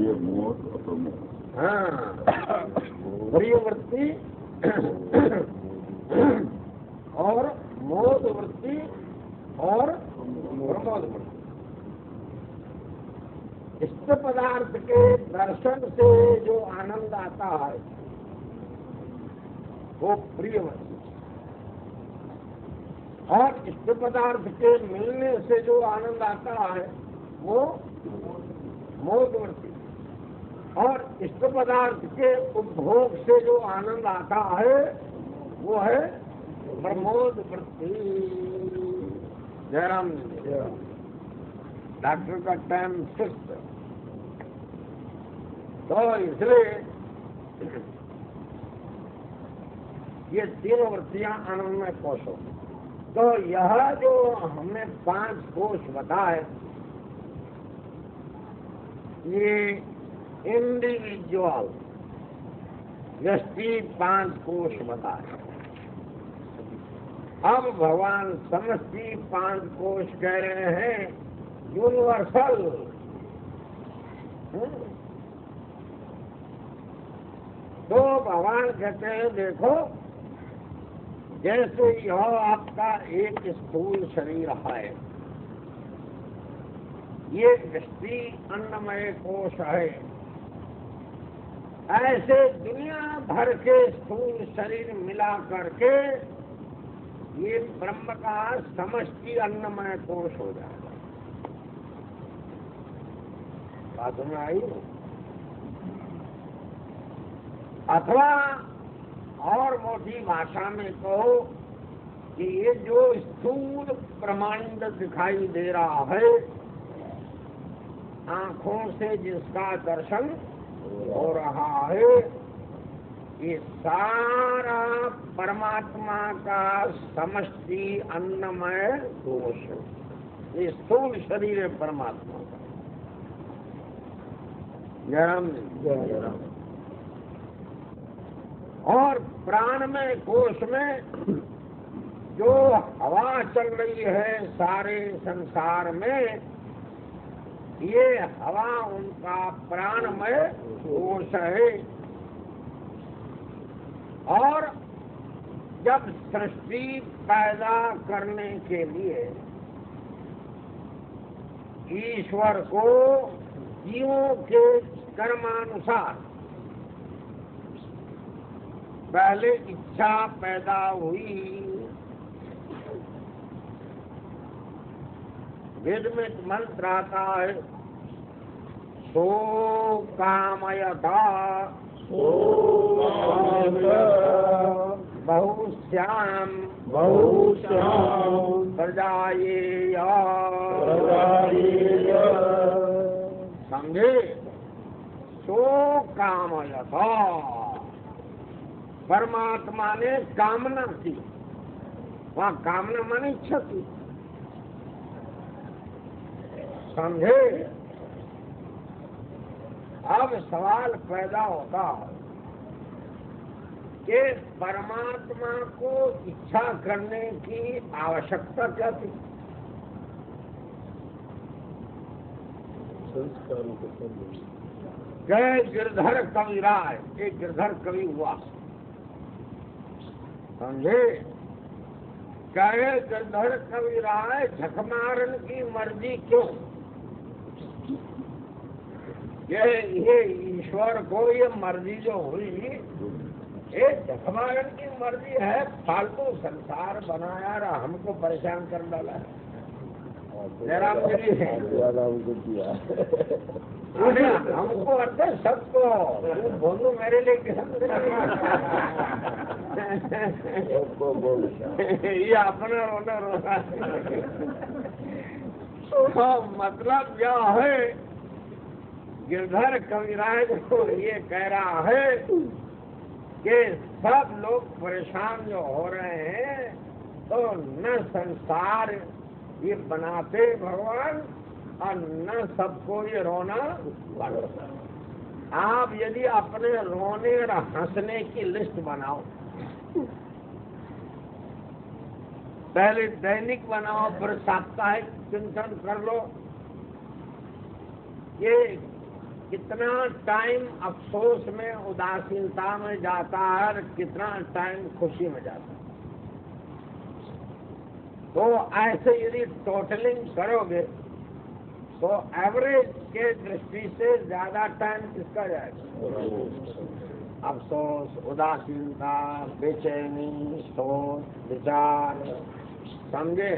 प्रिय मोद अप्रमोद। हाँ, प्रिय वृत्ति और मोद वृत्ति और प्रमोद वृत्ति। इष्ट पदार्थ के दर्शन से जो आनंद आता है वो प्रिय वृत्ति, और इष्ट पदार्थ के मिलने से जो आनंद आता है वो मोद वृत्ति, और इष्ट पदार्थ के उपभोग से जो आनंद आता है वो है प्रमोद वृत्ति। जयराम डॉक्टर का टाइम फिक्स, तो इसलिए ये तीनों वृत्तियां आनंदमय कोश हो। तो यह जो हमें 5 कोश बताए, ये इंडिविजुअल व्यष्टि 5 कोश बताए। अब भगवान समष्टि 5 कोश कह रहे हैं, यूनिवर्सल। तो भगवान कहते हैं देखो, जैसे यह आपका एक स्थूल शरीर है, ये व्यष्टि अन्नमय कोश है, ऐसे दुनिया भर के स्थूल शरीर मिला करके ये ब्रह्म का समष्टि अन्नमय कोश हो जाएगा। बात में आई? अथवा और मोटी भाषा में कहो कि ये जो स्थूल ब्रह्मांड दिखाई दे रहा है, आंखों से जिसका दर्शन हो रहा है, ये सारा परमात्मा का समष्टि अन्नमय कोश है। ये स्थूल शरीर है परमात्मा का। जयराम। और प्राणमय कोश में जो हवा चल रही है सारे संसार में, ये हवा उनका प्राणमय कोश है। और जब सृष्टि पैदा करने के लिए ईश्वर को जीवों के कर्मानुसार पहले इच्छा पैदा हुई, वेद में मंत्र आता है, सो कामयता बहुश्याम प्रजायेय। समझे? सो कामयता, परमात्मा ने कामना की। वहाँ कामना माने इच्छा की। समझे? अब सवाल पैदा होता है कि परमात्मा को इच्छा करने की आवश्यकता क्या थी? जय गिरधर कविराय, एक गिरधर कवि हुआ, समझे? कहे गिरधर कविराय, झकमारन की मर्जी क्यों? ये ईश्वर को ये मर्जी जो हुई, ये झकमारन की मर्जी है, फालतू संसार बनाया और हमको परेशान कर डाला है। जयराम जी है हमको अरे सबको बोलो मेरे लिए ये अपना रोना रोना। तो मतलब यह है, गिरधर कविराज को ये कह रहा है कि सब लोग परेशान जो हो रहे हैं, तो न संसार ये बनाते भगवान और न सबको ये रोना पड़ता। आप यदि अपने रोने और हंसने की लिस्ट बनाओ, पहले दैनिक बनाओ, फिर साप्ताहिक चिंतन कर लो। ये कितना टाइम अफसोस में, उदासीनता में जाता है और कितना टाइम खुशी में जाता है। तो ऐसे यदि टोटलिंग करोगे तो एवरेज के दृष्टि से ज्यादा टाइम किसका जाएगा? अफसोस, उदासीनता, बेचैनी, सोच, विचार, समझे।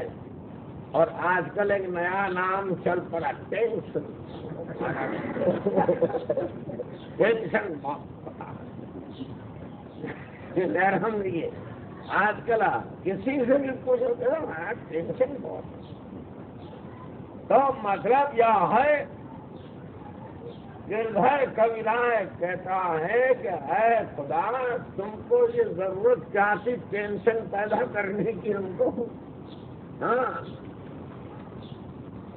और आजकल एक नया नाम चल पड़ा, टेंशन। टेंशन हम ये आजकल किसी से भी पूछो टेंशन बहुत। तो मतलब यह है, गिरधर कविराय कहता है कि है खुदा, तुमको ये जरूरत क्या थी टेंशन पैदा करने की हमको? हाँ,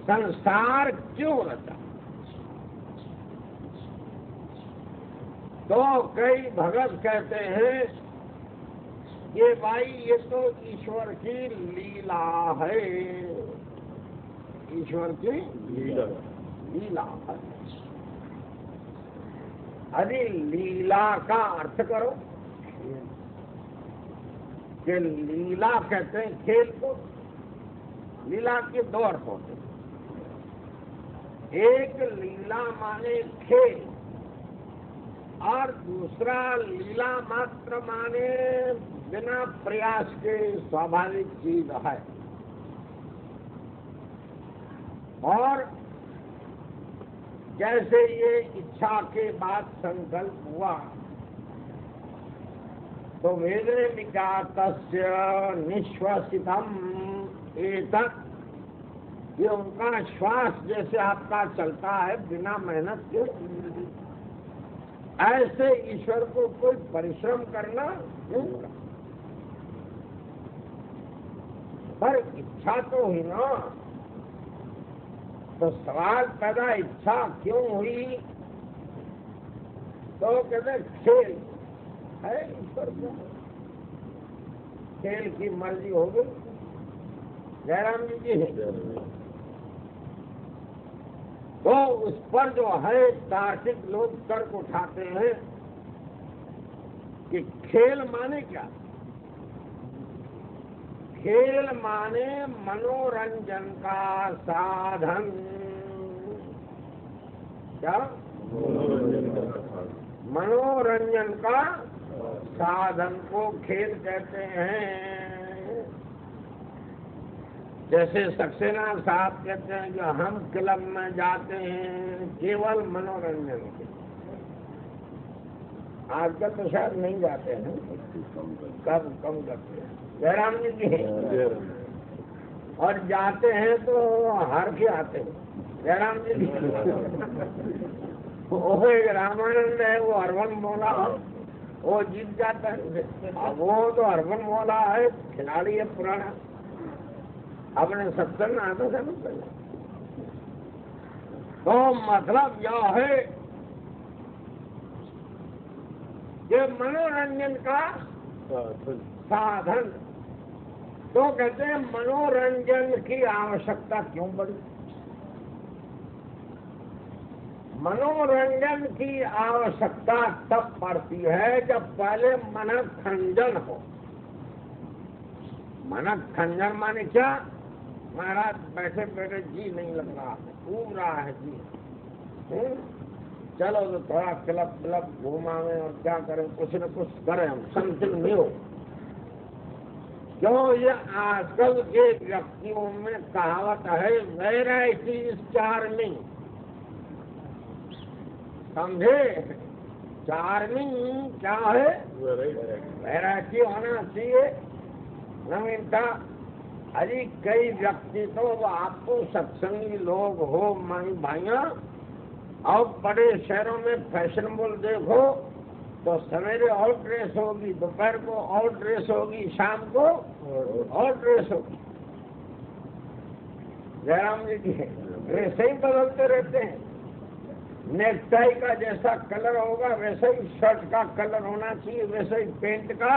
संसार क्यों रहता? तो कई भगत कहते हैं ये भाई ये तो ईश्वर की लीला है, ईश्वर की लीला है। अरे लीला का अर्थ करो कि लीला कहते हैं खेल को। लीला के दो अर्थ होते हैं, एक लीला माने खेल और दूसरा लीला मात्र माने बिना प्रयास के स्वाभाविक चीज है। और जैसे ये इच्छा के बाद संकल्प हुआ तो वेद ने लिखा तस्य निश्वासितम एतत्, ये उनका श्वास जैसे आपका चलता है बिना मेहनत के, ऐसे ईश्वर को कोई परिश्रम करना नहीं होगा। पर इच्छा तो हुई ना। तो सवाल पैदा इच्छा क्यों हुई? तो कहते खेल है ईश्वर को, खेल की मर्जी हो गई। जयराम जी तो उस पर जो है तार्किक लोग तर्क उठाते हैं कि खेल माने क्या? खेल माने मनोरंजन का साधन। क्या? मनोरंजन का साधन को खेल कहते हैं। जैसे सक्सेना साहब कहते हैं कि हम क्लब में जाते हैं केवल मनोरंजन के। आजकल तो शायद नहीं जाते हैं, कम करते हैं। जयराम जी और जाते हैं तो हार के आते हैं। जयराम जी वो एक रामानंद है, वो हरवन बोला, वो जीत जाता है। वो तो हरवन बोला है, खिलाड़ी है पुराना, अपने सत्संग में आता था। तो मतलब यह है कि मनोरंजन का साधन। तो कहते हैं मनोरंजन की आवश्यकता क्यों बढ़ी? मनोरंजन की आवश्यकता तब पड़ती है जब पहले मनोरंजन हो। मनोरंजन माने क्या? महाराज बैठे बैठे जी नहीं लग रहा है, घूम रहा है जी, चलो तो थोड़ा क्लब घुमावे और क्या करें, कुछ न कुछ करें हम, समथिंग न्यू। क्यों? ये आजकल के व्यक्तियों में कहावत है, वैरायटी इज चार्मिंग। समझे? चार्मिंग क्या है? वैरायटी होना चाहिए, नवीनता। अरे कई व्यक्ति तो आपको सत्संगी लोग हो भाइयों, और बड़े शहरों में फैशनेबल देखो तो सवेरे और ड्रेस होगी, दोपहर को और ड्रेस होगी, शाम को और ड्रेस होगी। जयराम जी की ड्रेस ही बदलते रहते हैं। नेकटाई का जैसा कलर होगा वैसे ही शर्ट का कलर होना चाहिए, वैसे ही पेंट का,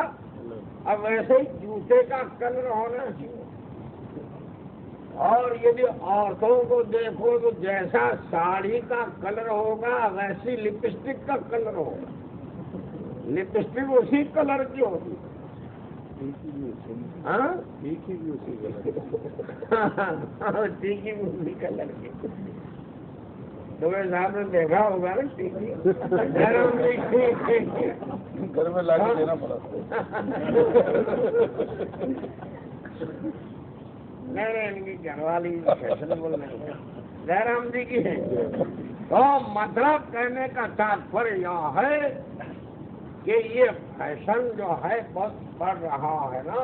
और वैसे ही जूते का कलर होना चाहिए। और यदि औरतों को देखो तो जैसा साड़ी का कलर होगा वैसी लिपस्टिक का कलर होगा। लिपस्टिक उसी कलर की होगी। हाँ ठीक ही भी उसी टीकी भी उसी कलर की। तुम्हें सामने देखा होगा ना टीकी घर में लाके देना पड़ा। नहीं, इनकी घरवाली फैशनेबल नहीं है, जयराम जी की है। तो मतलब कहने का तात्पर्य यह है कि ये फैशन जो है बहुत बढ़ रहा है ना,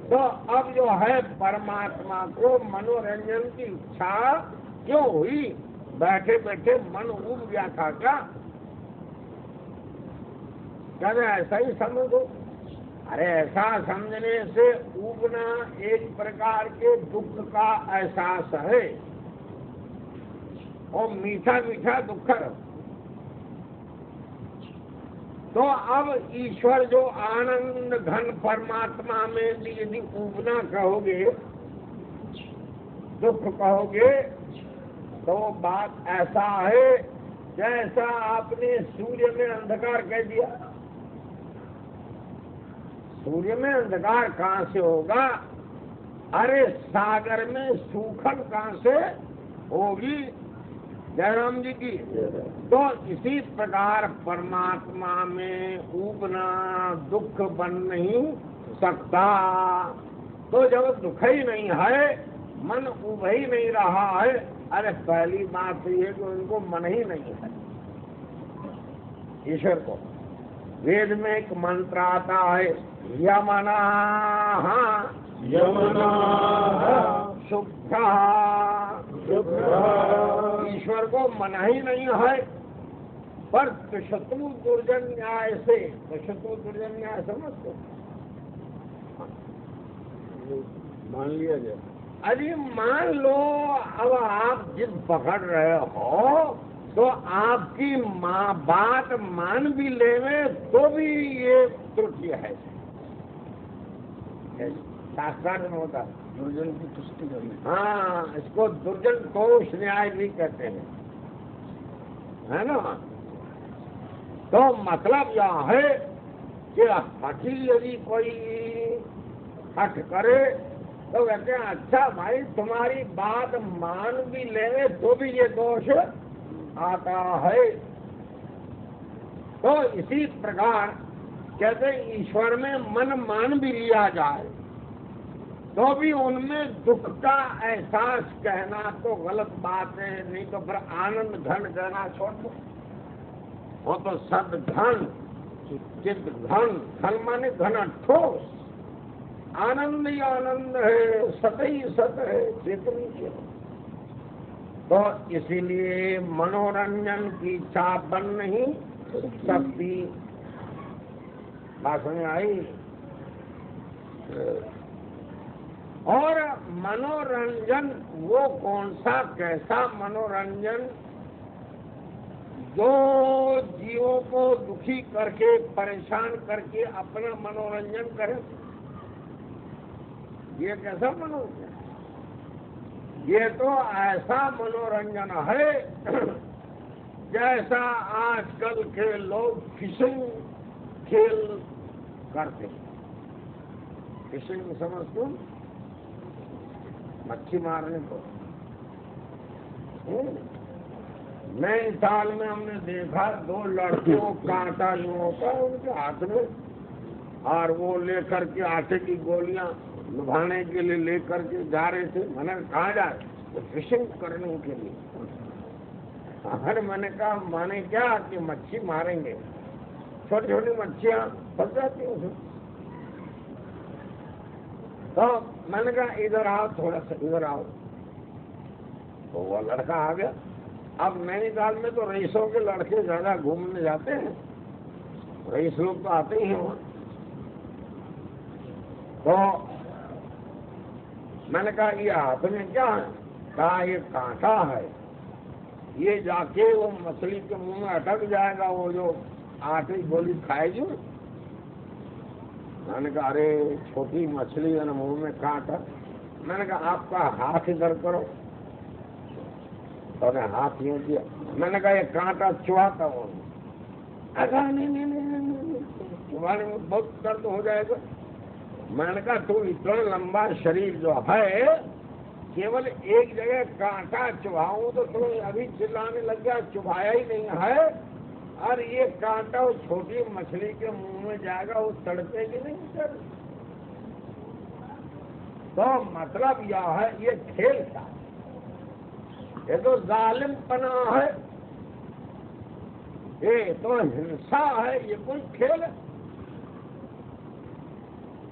तो अब जो है परमात्मा को मनोरंजन की इच्छा क्यों हुई? बैठे बैठे मन उब गया था क्या? कहते ऐसा ही समझो। अरे ऐसा समझने से उबना एक प्रकार के दुख का एहसास है, और मीठा मीठा दुख है। तो अब ईश्वर जो आनंद घन परमात्मा में यदि उबना कहोगे, दुख कहोगे, तो बात ऐसा है जैसा आपने सूर्य में अंधकार कह दिया। सूर्य में अंधकार कहाँ से होगा? अरे सागर में सूखन कहाँ से होगी? जयराम जी की। तो इसी प्रकार परमात्मा में उबना दुख बन नहीं सकता। तो जब दुख ही नहीं है, मन उब ही नहीं रहा है, अरे पहली बात ये है कि उनको मन ही नहीं है ईश्वर को। वेद में एक मंत्र आता है, यमना यमना शुद्ध। ईश्वर को मन ही नहीं है, पर शत्रु दुर्जन न्याय से, शत्रु दुर्जन न्याय समझते मान लिया जाए। अरे मान लो अब आप जिद पकड़ रहे हो, तो आपकी माँ बात मान भी लेवे तो भी ये त्रुटि है। शास्त्रार्थ में होता है दुर्जन की तुष्टि करनी। हाँ, इसको दुर्जन दोष न्याय भी कहते हैं, है ना। तो मतलब यह है कि हठी यदि कोई हठ करे तो कहते हैं अच्छा भाई तुम्हारी बात मान भी ले तो भी ये दोष आता है। तो इसी प्रकार कहते हैं ईश्वर में मन मान भी लिया जाए तो भी उनमें दुख का एहसास कहना तो गलत बात है। नहीं तो फिर आनंद घन कहना छोड़ दो, वो तो सद घन चित घन, घन माने घन ठोस, आनंद ही आनंद है, सत ही सत है, चेतनी चेतन। तो इसीलिए मनोरंजन की इच्छा बन नहीं सकती। बात समझ आई? और मनोरंजन वो कौन सा कैसा मनोरंजन जो जीवों को दुखी करके परेशान करके अपना मनोरंजन करे? ये कैसा मनोरंजन? ये तो ऐसा मनोरंजन है जैसा आजकल के लोग फिशिंग खेल करते हैं। फिशिंग समझ तुम? मच्छी मारने को। नए साल में हमने देखा 2 लड़कियों कांटा युवों का उनके हाथ में, और वो लेकर के आटे की गोलियां लुभाने के लिए लेकर के जा रहे थे। मैंने कहा जा रहे तो फिशिंग करने के लिए। अगर मैंने कहा माने क्या कि मच्छी मारेंगे, छोटी छोटी मच्छियां फंस जाती हैं उसमें। तो मैंने कहा इधर आओ, थोड़ा सा इधर आओ। तो वो लड़का आ गया। अब नैनीताल में तो रईसों के लड़के ज्यादा घूमने जाते हैं, रईस लोग तो आते ही हैं वहाँ। तो मैंने कहा ये हाथ में क्या है? कहा ये कांटा है, ये जाके वो मछली के मुंह में अटक जाएगा, वो जो आटे की गोली खाएगी। मैंने कहा अरे छोटी मछली है ना, मुंह में कांटा। मैंने कहा आपका हाथ इधर करो, तो ने हाथ यूं किया। मैंने कहा ये कांटा चुहाता हो। अगर नहीं, चुहाने में बहुत दर्द हो जाएगा। मैंने कहा तू इतना लंबा शरीर जो है, केवल एक जगह कांटा चुभाऊं तो तुम अभी चिल्लाने लग गया, चुभाया ही नहीं है। और ये कांटा उस छोटी मछली के मुंह में जाएगा, वो तड़पेगी नहीं सर। तो मतलब यह है, ये खेल था, ये तो जालिम पना है, ये तो हिंसा है, ये कोई खेल है?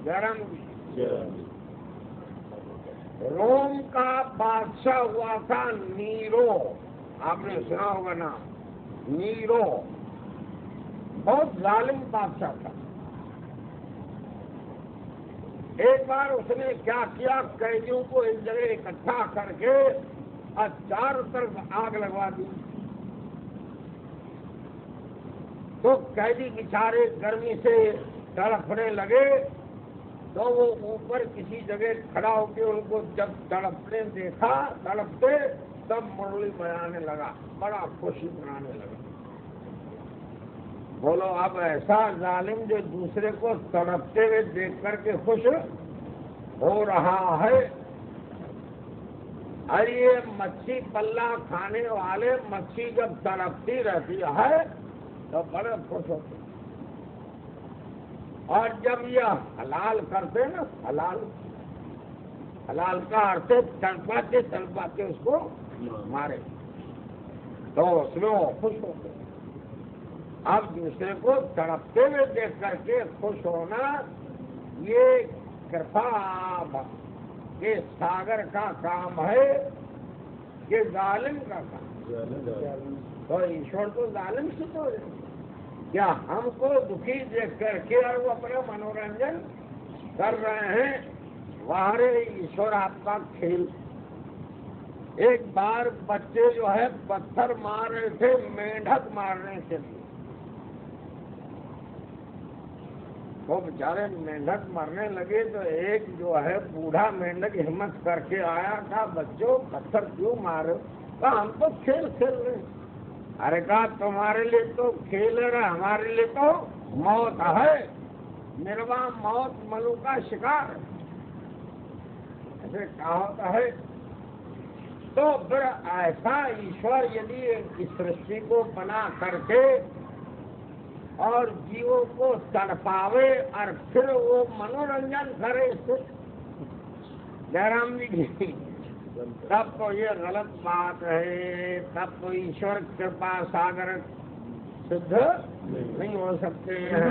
गरम रोम का बादशाह हुआ था नीरो, आपने सुना होगा ना, नीरो बहुत जालिम बादशाह था। एक बार उसने क्या किया, कैदियों को एक जगह इकट्ठा करके और चारों तरफ आग लगवा दी। तो कैदी बेचारे गर्मी से तड़पने लगे, तो वो ऊपर किसी जगह खड़ा होकर उनको जब तड़पने देखा, तड़पते, तब मुरली बजाने लगा, बड़ा खुशी मनाने लगा। बोलो अब ऐसा जालिम जो दूसरे को तड़पते हुए देख करके खुश हो रहा है। अरे ये मच्छी पल्ला खाने वाले मच्छी जब तड़पती रहती है तो बड़े खुश होते। और जब यह हलाल करते ना, हलाल का अर्थ तड़पाते तड़पाते उसको मारे, तो उसमें वो खुश होते। अब दूसरे को तड़पते हुए देख करके खुश होना, ये कृपा के सागर का काम है, ये जालिम का काम। तो ईश्वर तो जालिम से तो क्या हमको दुखी देख करके और वो अपना मनोरंजन कर रहे हैं, वारे ईश्वर आपका खेल। एक बार बच्चे जो है पत्थर मार रहे थे मेंढक मारने के लिए, वो बेचारे मेंढक मरने लगे तो एक जो है बूढ़ा मेंढक हिम्मत करके आया था, बच्चों पत्थर क्यों मारो? कहा हम तो खेल खेल रहे। अरे कहा तुम्हारे लिए तो खेल रहा, हमारे लिए तो मौत है, निर्वाह मौत मनु का शिकार। ऐसे कहा होता है। तो फिर ऐसा ईश्वर यदि इस सृष्टि को बना करके और जीवों को तड़पावे और फिर वो मनोरंजन करे इससे, जयराम जी, तब तो ये गलत बात है, तब तो ईश्वर कृपा सागर सिद्ध नहीं हो सकते हैं।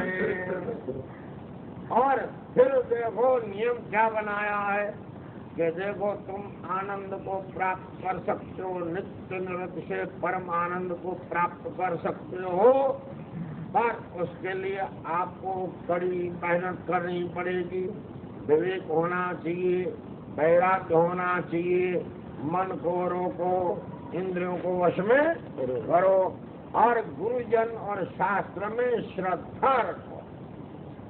और फिर देखो नियम क्या बनाया है कि देखो तुम आनंद को प्राप्त कर सकते हो, नित्य निरंतर से परम आनंद को प्राप्त कर सकते हो, पर उसके लिए आपको कड़ी मेहनत करनी पड़ेगी। विवेक होना चाहिए, वैराग्य होना चाहिए, मन को रोको, इंद्रियों को वश में करो, और गुरुजन और शास्त्र में श्रद्धा रखो।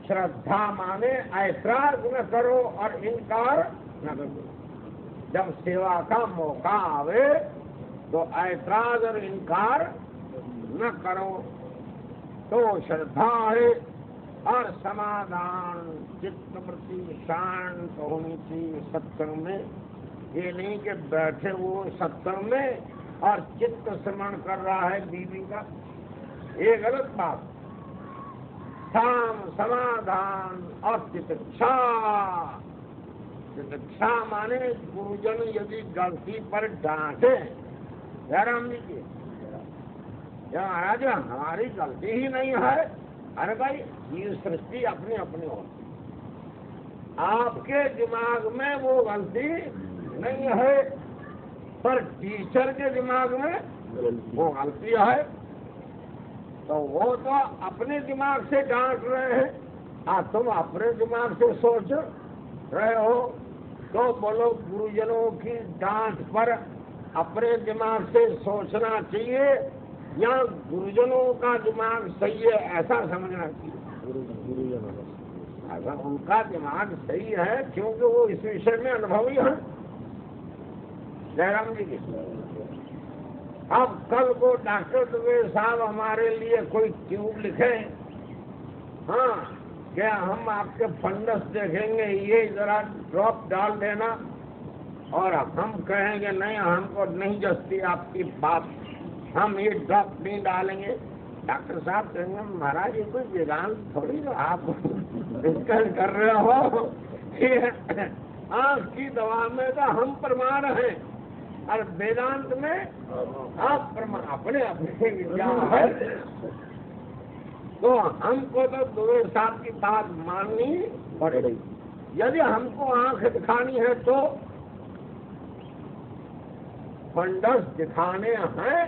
श्रद्धा माने ऐतराज न करो और इनकार न करो। जब सेवा का मौका आवे तो ऐतराज और इनकार न करो। तो श्रद्धा है और समाधान, चित्त वृत्ति शांत होनी चाहिए सत्संग में। ये नहीं कि बैठे वो सत्संग में और चित्त श्रवण कर रहा है बीवी का, ये गलत बात। साम समाधान और चिकित्सा। चिकित्सा माने गुरुजन यदि गलती पर डांटे, जयराम जी की महाराज हमारी गलती ही नहीं है। अरे भाई ये सृष्टि अपनी अपनी होती, आपके दिमाग में वो गलती नहीं है, पर टीचर के दिमाग में वो गलती है। तो वो तो अपने दिमाग से डांट रहे हैं, तुम अपने दिमाग से सोच रहे हो। तो बोलो गुरुजनों की डांट पर अपने दिमाग से सोचना चाहिए या गुरुजनों का दिमाग सही है ऐसा समझना चाहिए? अगर उनका दिमाग सही है, क्योंकि वो इस विषय में अनुभवी है जयराम जी की। अब कल को डॉक्टर दुबे साहब हमारे लिए कोई ट्यूब लिखे, हाँ क्या हम आपके फंडस देखेंगे, ये जरा ड्रॉप डाल देना, और हम कहेंगे नहीं हमको नहीं जचती आपकी बात, हम ये ड्रॉप नहीं डालेंगे। डॉक्टर साहब कहेंगे महाराज ये कोई वेदांत थोड़ी जो आप डिस्कस कर रहे हो, आँख की दवा में तो हम प्रमाण हैं और वेदांत में आप प्रमाण अपने अपने विज्ञान है। तो हमको तो दुबे साहब की बात माननी पड़ेगी। यदि हमको आंख दिखानी है तो फंडस दिखाने हैं।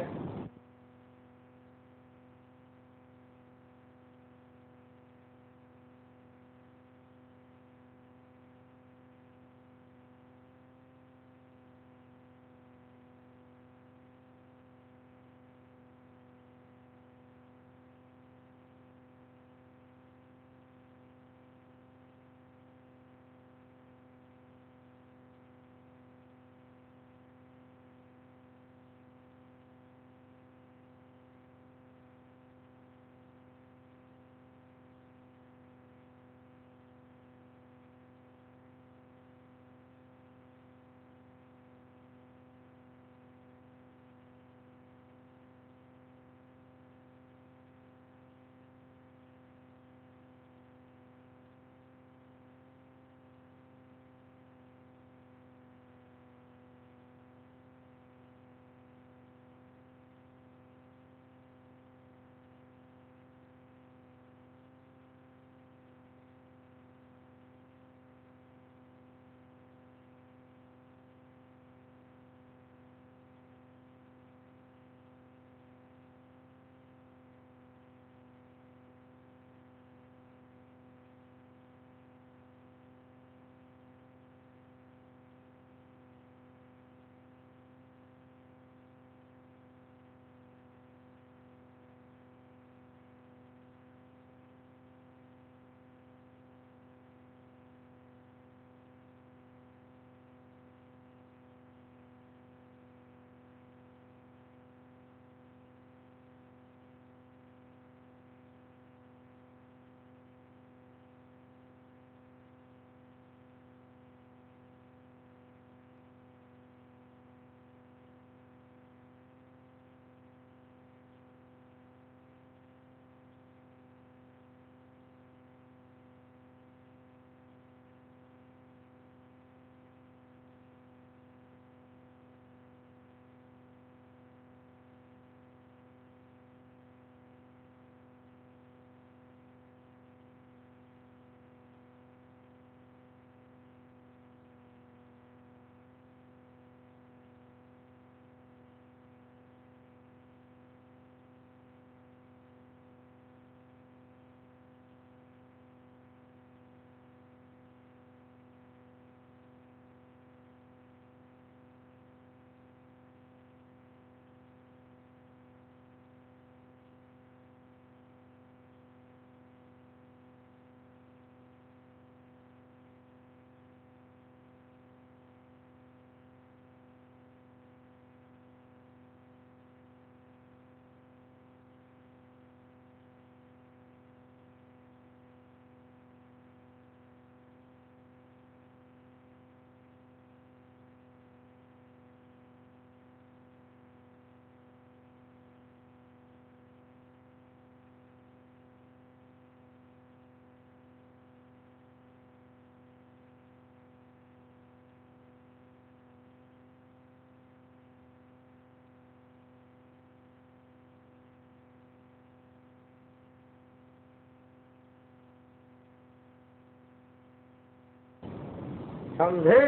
समझे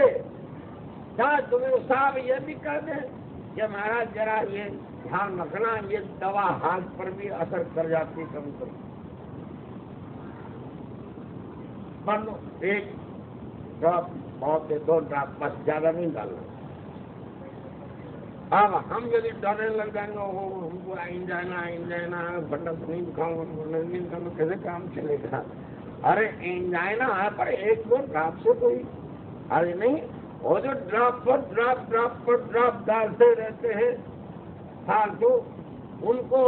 क्या तुम्हें साहब ये भी कर दे कि महाराज जरा ये ध्यान रखना, ये दवा हाथ पर भी असर कर जाती कभी कभी। बनो एक ड्रॉप बहुत है, 2 ड्रॉप बस, ज्यादा नहीं डालना। अब हम यदि डरने लग जाएंगे हमको आइन जाना फंडस नहीं दिखाऊंगा, नहीं दिखाऊंगा, कैसे काम चलेगा? अरे एंजाइना है पर एक दो ड्रॉप से कोई अरे नहीं, वो जो ड्रॉप पर ड्रॉप डालते रहते हैं फालतू, उनको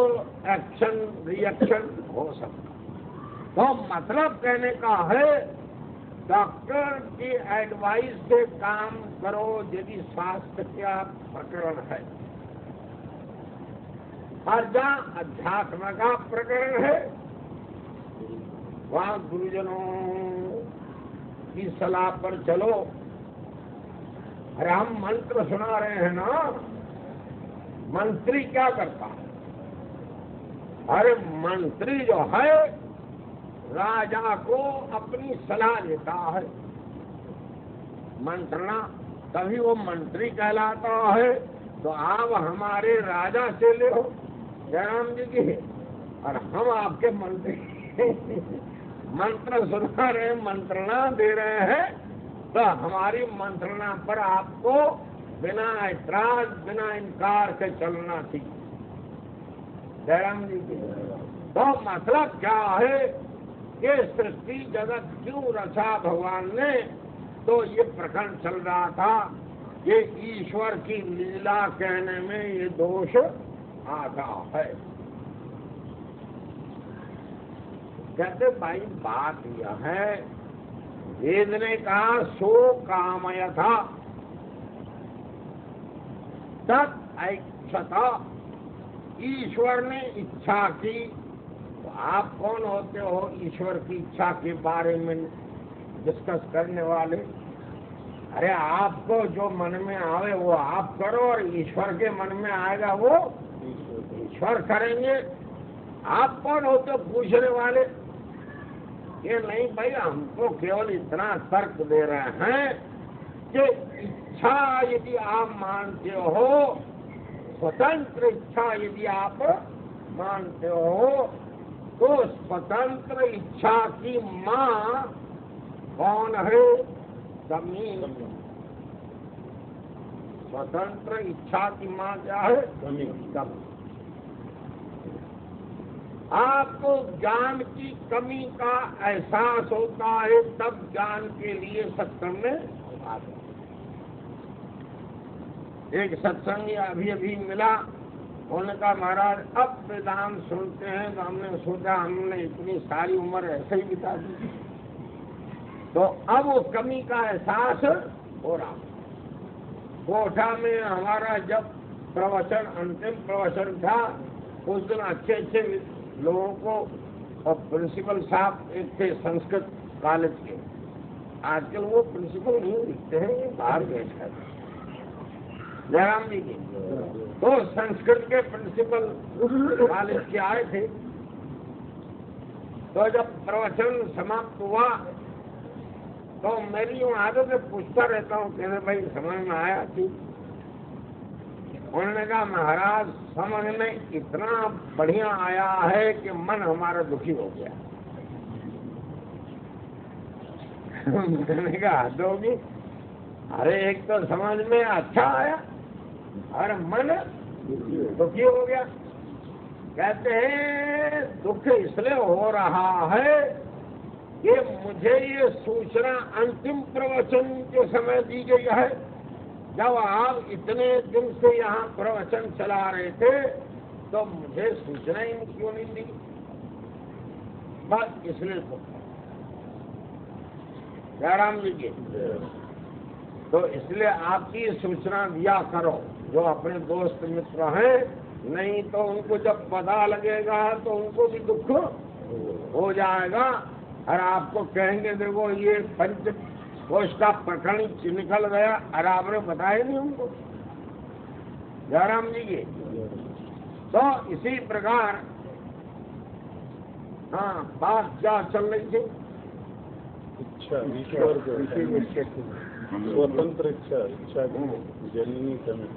एक्शन रिएक्शन हो सकता। तो मतलब कहने का है डॉक्टर की एडवाइस से काम करो यदि स्वास्थ्य का प्रकरण है। और जहाँ अध्यात्म का प्रकरण है वहाँ गुरुजनों की सलाह पर चलो। अरे हम मंत्र सुना रहे हैं ना, मंत्री क्या करता है? अरे मंत्री जो है राजा को अपनी सलाह देता है, मंत्रणा, तभी वो मंत्री कहलाता है। तो आप हमारे राजा से ले हो जयराम जी की, और हम आपके मंत्री मंत्र सुना रहे, मंत्रणा दे रहे हैं, तो हमारी मंत्रणा पर आपको बिना ऐतराज बिना इनकार से चलना चाहिए जयराम जी की। तो मतलब क्या है कि सृष्टि जगत क्यों रचा भगवान ने? तो ये प्रकरण चल रहा था कि ईश्वर की लीला कहने में ये दोष आता है। कहते भाई बात यह है, वेद ने कहा सो कामय था तत् ऐक्षता, ईश्वर ने इच्छा की। तो आप कौन होते हो ईश्वर की इच्छा के बारे में डिस्कस करने वाले? अरे आपको जो मन में आवे वो आप करो, और ईश्वर के मन में आएगा वो ईश्वर करेंगे। आप कौन होते हो पूछने वाले? ये नहीं भाई, हमको केवल इतना तर्क दे रहे हैं कि इच्छा यदि आप मानते हो, स्वतंत्र इच्छा यदि आप मानते हो, तो स्वतंत्र इच्छा की माँ कौन है? जमीन। स्वतंत्र इच्छा की माँ क्या है? जमीन। आपको ज्ञान की कमी का एहसास होता है तब ज्ञान के लिए सत्संग में आते। एक सत्संग अभी अभी मिला, उन्होंने कहा महाराज अब वेदांत सुनते हैं। तो हमने सोचा हमने इतनी सारी उम्र ऐसे ही बिता दी, तो अब वो कमी का एहसास हो रहा। कोठा में हमारा जब प्रवचन अंतिम प्रवचन था, उस दिन अच्छे अच्छे लोगों को, और प्रिंसिपल साहब एक थे संस्कृत कॉलेज के, आजकल वो प्रिंसिपल नहीं दिखते हैं, ये बाहर बैठे जयराम जी की। तो संस्कृत के प्रिंसिपल कॉलेज के आए थे। तो जब प्रवचन समाप्त हुआ तो मेरी यूँ आदत से पूछता रहता हूँ, कहते भाई समझ में आया थी? उन्होंने कहा महाराज समझ में इतना बढ़िया आया है कि मन हमारा दुखी हो गया। मैंने कहा हद होगी, अरे एक तो समझ में अच्छा आया और मन दुखी हो गया। कहते हैं दुख इसलिए हो रहा है कि मुझे ये सूचना अंतिम प्रवचन के समय दी गई है। जब आप इतने दिन से यहाँ प्रवचन चला रहे थे तो मुझे सूचना ही क्यों नहीं दी? बस इसलिए तो जयराम जी की। तो इसलिए आपकी सूचना दिया करो जो अपने दोस्त मित्र हैं, नहीं तो उनको जब पता लगेगा तो उनको भी दुख हो जाएगा और आपको कहेंगे देखो ये पंच कोष का प्रकरण निकल गया और आपने बताया नहीं उनको जयराम जी की। तो इसी प्रकार हाँ बात क्या चल रही थी? इच्छा ईश्वर स्वतंत्र इच्छा जननी कमी।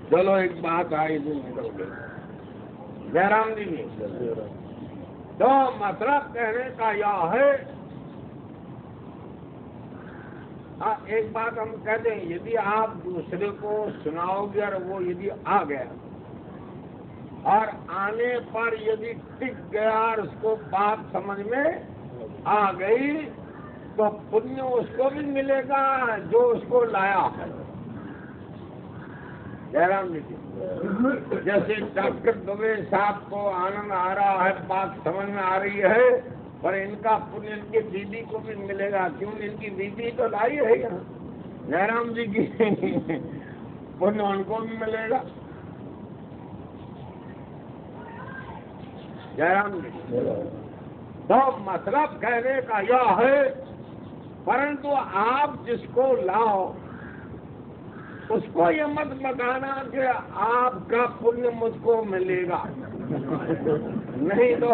चलो एक बात आई थी निकल गई जयराम जी की। तो मतलब कहने का यह है, एक बात हम कहते हैं यदि आप दूसरे को सुनाओगे और वो यदि आ गया और आने पर यदि टिक गया और उसको बात समझ में आ गई तो पुण्य उसको भी मिलेगा जो उसको लाया है। जयराम जी की। जैसे डॉक्टर दुबे साहब को आनंद आ रहा है, बात समझ में आ रही है, पर इनका पुण्य इनकी दीदी को भी मिलेगा। क्यों? इनकी दीदी तो लाई है यहाँ। जयराम जी की पुण्य उनको भी मिलेगा। जयराम जी। तो मतलब कहने का यह है, परंतु आप जिसको लाओ उसको ये मत बताना कि आपका पुण्य मुझको मिलेगा। नहीं तो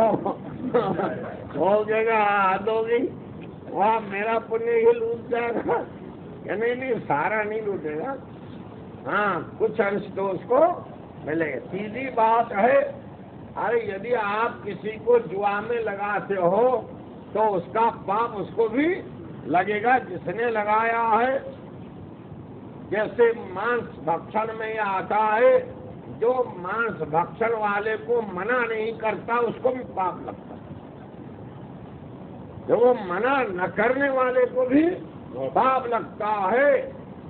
हो जाएगा हाथ होगी, वहाँ मेरा पुण्य ही लूट जाएगा। या नहीं, सारा नहीं लूटेगा। हाँ, कुछ अंश तो उसको मिलेगा। सीधी बात है। अरे यदि आप किसी को जुआ में लगाते हो तो उसका पाप उसको भी लगेगा जिसने लगाया है। जैसे मांस भक्षण में यह आता है, जो मांस भक्षण वाले को मना नहीं करता उसको भी पाप लगता है, जो वो मना न करने वाले को भी पाप लगता है।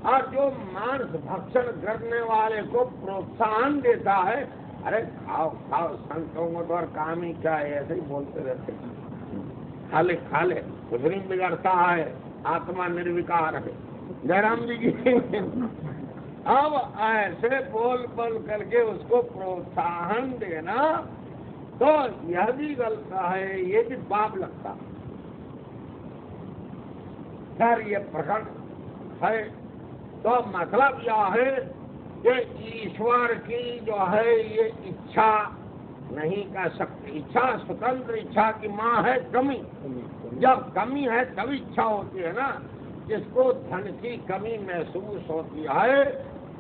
और जो मांस भक्षण करने वाले को प्रोत्साहन देता है, अरे खाओ खाओ, संतों को तो और काम ही क्या है, ऐसे ही बोलते रहते हैं, खा ले कुछ नहीं बिगड़ता है, आत्मा निर्विकार है। जयराम जी की। अब ऐसे बोल करके उसको प्रोत्साहन देना तो यह भी गलत है, ये भी पाप लगता है। खैर ये प्रकट है। तो मतलब यह है कि ईश्वर की जो है ये इच्छा नहीं कह सकती। इच्छा स्वतंत्र इच्छा की माँ है कमी। जब कमी है तभी इच्छा होती है ना। जिसको धन की कमी महसूस होती है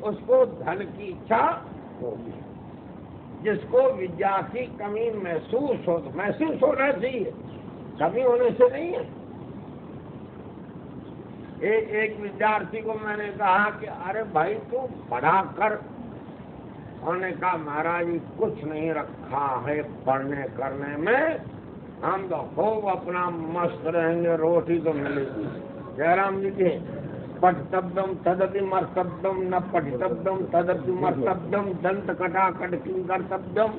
उसको धन की इच्छा होती है। जिसको विद्या की कमी महसूस होना चाहिए, कमी होने से नहीं है। एक विद्यार्थी को मैंने कहा कि अरे भाई तू पढ़ा कर। उन्होंने कहा महाराज जी कुछ नहीं रखा है पढ़ने करने में, हम तो खूब अपना मस्त रहेंगे, रोटी तो मिलेगी। जयराम जी के पठितव्यम तदपि मर्तव्यम, न पठितव्यम तदपि मर्तव्यम, दंत कटा कट किं कर्तव्यम।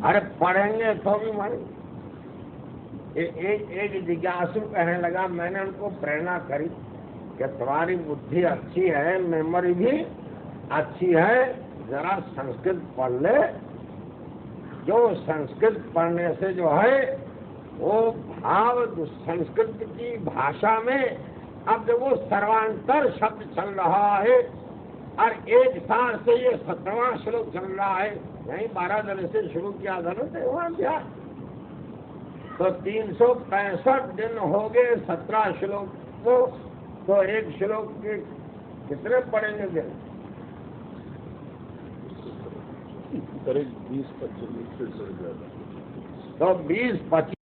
अरे पढ़ेंगे तो भी मन। एक जिज्ञासु कहने लगा, मैंने उनको प्रेरणा करी कि तुम्हारी बुद्धि अच्छी है, मेमोरी भी अच्छी है, जरा संस्कृत पढ़ ले। जो संस्कृत पढ़ने से जो है वो भाव संस्कृत की भाषा में अब वो सर्वांतर शब्द चल रहा है और एक साल से ये 17वां श्लोक चल रहा है। यही 12 दिन से शुरू किया था ना वहाँ ध्यान। तो 365 दिन हो गए 17 श्लोक को, तो एक श्लोक के कितने पढ़ेंगे दिन? करीब 20-25 तो 20-25